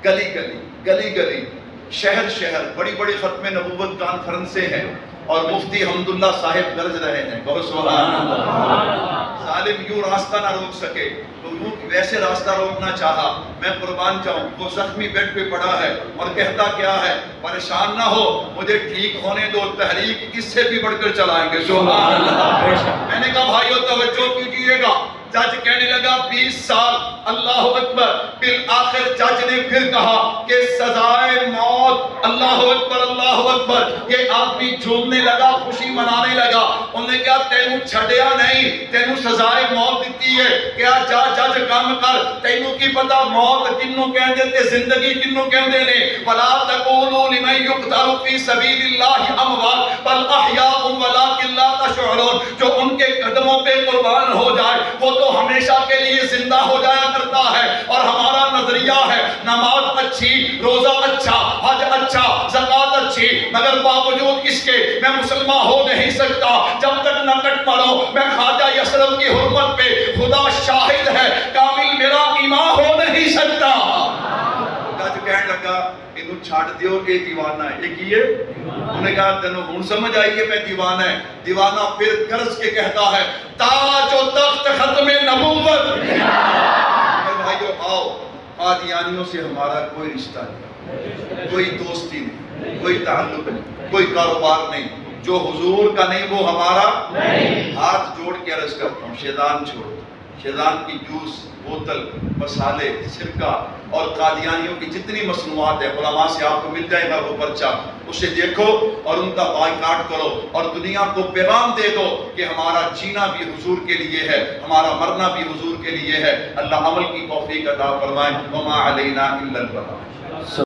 گلی شہر بڑی ختم نبوت کانفرنسیں ہیں اور مفتی حمداللہ صاحب گرج رہے ہیں. بہت سبحان اللہ. ظالم یوں راستہ نہ روک سکے تو یوں ویسے راستہ روکنا چاہا. میں قربان جاؤں، وہ زخمی بیڈ پہ پڑا ہے اور کہتا کیا ہے پریشان نہ ہو، مجھے ٹھیک ہونے دو، تحریک اس سے بھی بڑھ کر چلائیں گے. سبحان اللہ. میں نے کہا بھائیو توجہ کیجیے گا، جج کہنے لگا 20 سال، اللہ اکبر۔ بالآخر جج نے پھر کہا کہ سزائے موت، اللہ اکبر اللہ اکبر۔ یہ آدمی جھومنے لگا، خوشی منانے لگا۔ انہوں نے کہا تینوں چھڑیا نہیں، تینوں سزائے موت دیتی ہے، کیا جا جج کام کر، تینوں کی پتا موت کنوں کہندے تے زندگی کنوں کہندے نے۔ وَلَا تَقُولُوا لِمَن يُقْتَلُ فِي سَبِيلِ اللَّهِ أَمْوَاتٌ بَلْ أَحْيَاءٌ وَلَٰكِن لَّا تَشْعُرُونَ۔ جو ان کے قدموں پہ قربان ہو جائے وہ تو ہمیشہ کے لیے زندہ ہو جایا کرتا ہے۔ اور ہمارا نظریہ ہے نماز اچھی، روزہ اچھا، حج اچھا، زکوٰۃ اچھی، مگر باوجود اس کے میں مسلمان ہو نہیں سکتا جب تک نہ کٹ مرو۔ میں خواجہ یسرف کی حرمت پہ خدا شاہد ہے کامل میرا ایمان ہو نہیں سکتا۔ جج کہنے لگا انہوں چھاڑ دیو، یہ دیوانہ ہے۔ یہ کیے؟ انہوں نے کہا تینوں ہن سمجھ آئی کہ میں دیوانہ ہے۔ دیوانہ پھر گرج کے کہتا ہے تاج و تخت ختم نبوت۔ بھائیو آؤ، قادیانیوں سے ہمارا کوئی رشتہ نہیں، کوئی دوستی نہیں، کوئی تعلق نہیں، کوئی کاروبار نہیں۔ جو حضور کا نہیں وہ ہمارا نہیں۔ ہاتھ جوڑ کے عرض کرتا ہوں، شیطان چھوڑ، شیطان کی جوس، بوتل، مسالے، سرکہ اور قادیانیوں کی جتنی مصنوعات ہیں علماء سے آپ کو مل جائے گا وہ پرچہ، اسے دیکھو اور ان کا بائیکاٹ کرو اور دنیا کو پیغام دے دو کہ ہمارا جینا بھی حضور کے لیے ہے، ہمارا مرنا بھی حضور کے لیے ہے۔ اللہ عمل کی توفیق عطا فرمائے۔ وما علینا الا البلاغ۔